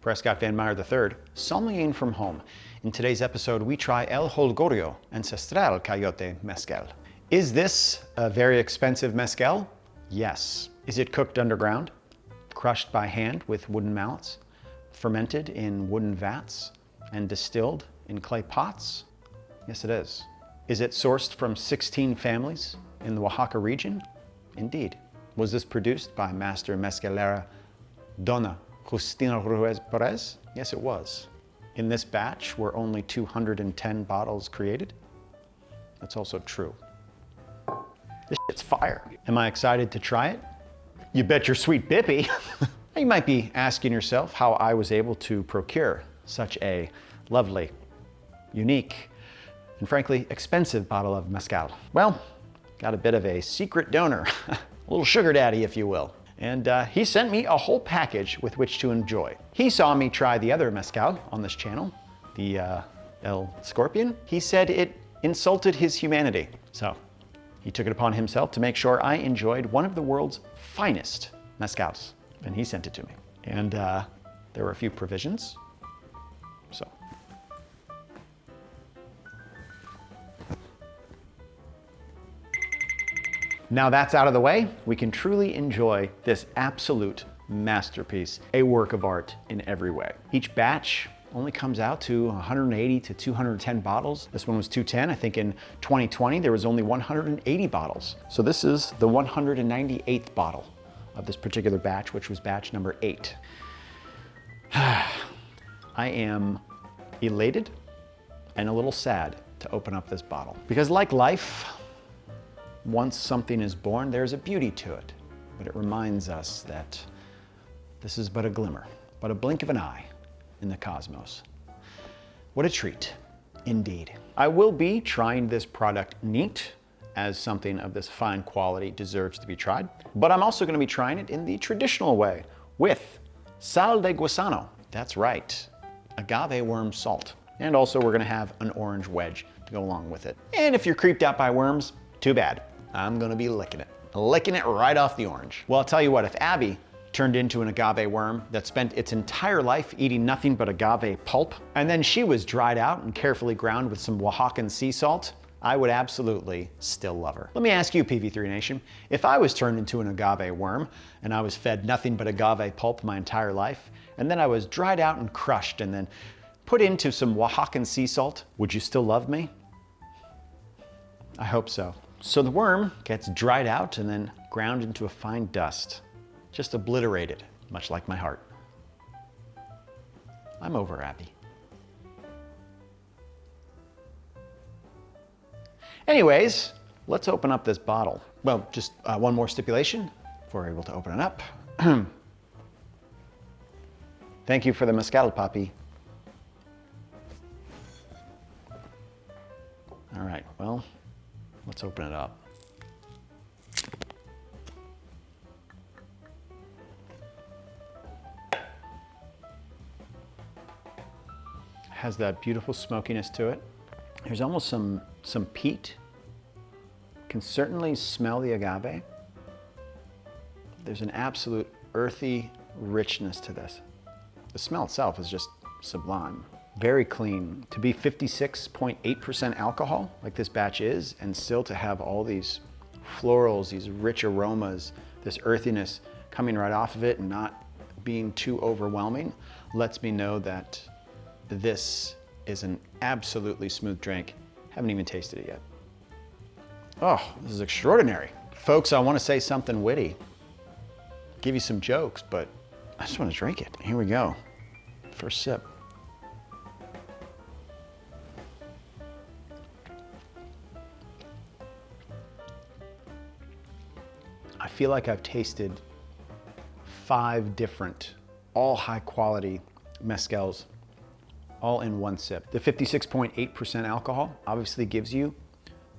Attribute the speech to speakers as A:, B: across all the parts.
A: Prescott Van Meyer III, sommelier from home. In today's episode, we try El Jolgorio Ancestral Coyote mezcal. Is this a very expensive mezcal? Yes. Is it cooked underground, crushed by hand with wooden mallets, fermented in wooden vats, and distilled in clay pots? Yes, it is. Is it sourced from 16 families in the Oaxaca region? Indeed. Was this produced by master mezcalera Dona Justina Ruiz Perez? Yes, it was. In this batch were only 210 bottles created? That's also true. This shit's fire. Am I excited to try it? You bet your sweet bippy. You might be asking yourself how I was able to procure such a lovely, unique, and frankly, expensive bottle of mezcal. Well, got a bit of a secret donor, a little sugar daddy, if you will. And he sent me a whole package with which to enjoy. He saw me try the other mezcal on this channel, the El Scorpion. He said it insulted his humanity. So he took it upon himself to make sure I enjoyed one of the world's finest mezcals. And he sent it to me. And there were a few provisions. So. Now that's out of the way, we can truly enjoy this absolute masterpiece, a work of art in every way. Each batch only comes out to 180 to 210 bottles. This one was 210. I think in 2020 there was only 180 bottles. So this is the 198th bottle of this particular batch, which was batch number 8. I am elated and a little sad to open up this bottle. Because like life, once something is born, there's a beauty to it. But it reminds us that this is but a glimmer, but a blink of an eye in the cosmos. What a treat, indeed. I will be trying this product neat, as something of this fine quality deserves to be tried. But I'm also gonna be trying it in the traditional way with sal de gusano. That's right, agave worm salt. And also we're gonna have an orange wedge to go along with it. And if you're creeped out by worms, too bad. I'm gonna be licking it right off the orange. Well, I'll tell you what, if Abby turned into an agave worm that spent its entire life eating nothing but agave pulp, and then she was dried out and carefully ground with some Oaxacan sea salt, I would absolutely still love her. Let me ask you, PV3 Nation, if I was turned into an agave worm and I was fed nothing but agave pulp my entire life, and then I was dried out and crushed and then put into some Oaxacan sea salt, would you still love me? I hope so. So the worm gets dried out and then ground into a fine dust, just obliterated, much like my heart. I'm over Abby. Anyways, let's open up this bottle. Well, just one more stipulation before we're able to open it up. Thank you for the mezcal, Papi. All right, well, let's open it up. Has that beautiful smokiness to it. There's almost some peat. Can certainly smell the agave. There's an absolute earthy richness to this. The smell itself is just sublime. Very clean. To be 56.8% alcohol, like this batch is, and still to have all these florals, these rich aromas, this earthiness coming right off of it and not being too overwhelming, lets me know that this is an absolutely smooth drink. Haven't even tasted it yet. Oh, this is extraordinary. Folks, I want to say something witty. Give you some jokes, but I just want to drink it. Here we go. First sip. I feel like I've tasted 5 different, all high quality mezcals, all in one sip. The 56.8% alcohol obviously gives you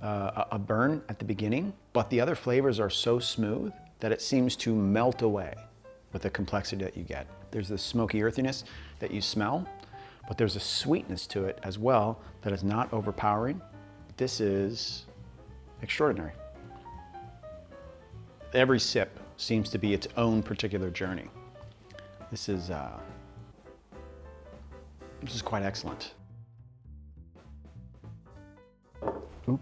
A: a burn at the beginning, but the other flavors are so smooth that it seems to melt away with the complexity that you get. There's this smoky earthiness that you smell, but there's a sweetness to it as well that is not overpowering. This is extraordinary. Every sip seems to be its own particular journey. This is This is quite excellent. Oop.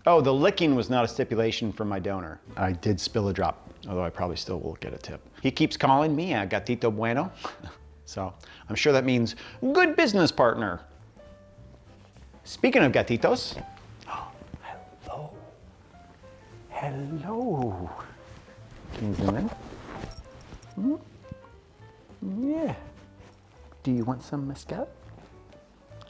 A: Oh, the licking was not a stipulation from my donor. I did spill a drop, although I probably still will get a tip. He keeps calling me a gatito bueno, so I'm sure that means good business partner. Speaking of gatitos, oh, hello. Hello. Can you zoom in? Yeah. Do you want some mezcal?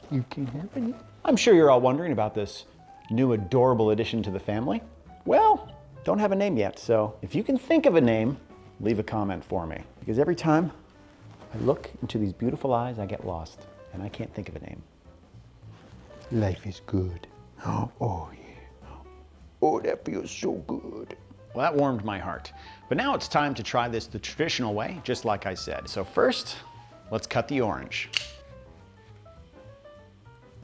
A: You can have any. I'm sure you're all wondering about this new adorable addition to the family. Well, don't have a name yet, so if you can think of a name, leave a comment for me. Because every time I look into these beautiful eyes, I get lost, and I can't think of a name. Life is good. Oh yeah. Oh, that feels so good. Well, that warmed my heart. But now it's time to try this the traditional way, just like I said. So first, let's cut the orange.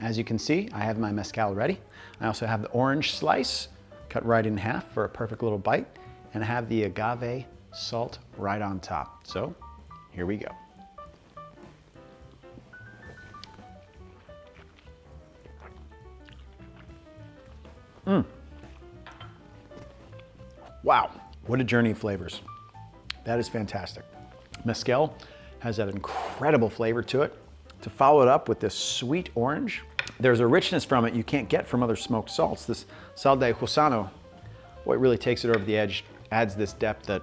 A: As you can see, I have my mezcal ready. I also have the orange slice cut right in half for a perfect little bite, and I have the agave salt right on top. So here we go. Wow, what a journey of flavors. That is fantastic. Mezcal has that incredible flavor to it. To follow it up with this sweet orange, there's a richness from it you can't get from other smoked salts. This sal de gusano, boy, it really takes it over the edge, adds this depth that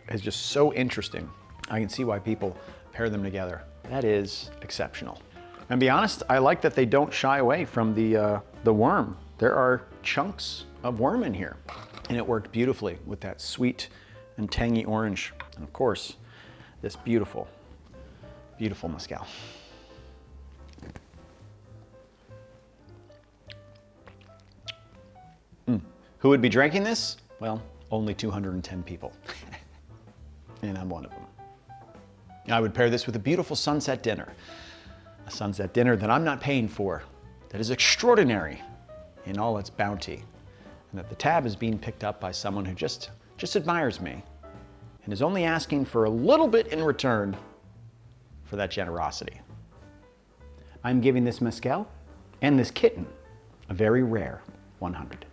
A: is just so interesting. I can see why people pair them together. That is exceptional. And to be honest, I like that they don't shy away from the worm. There are chunks of worm in here, and it worked beautifully with that sweet and tangy orange. And of course, this beautiful, beautiful mezcal. Who would be drinking this? Well, only 210 people. And I'm one of them. I would pair this with a beautiful sunset dinner. A sunset dinner that I'm not paying for, that is extraordinary in all its bounty. And that the tab is being picked up by someone who just admires me and is only asking for a little bit in return for that generosity. I'm giving this mezcal and this kitten a very rare 100.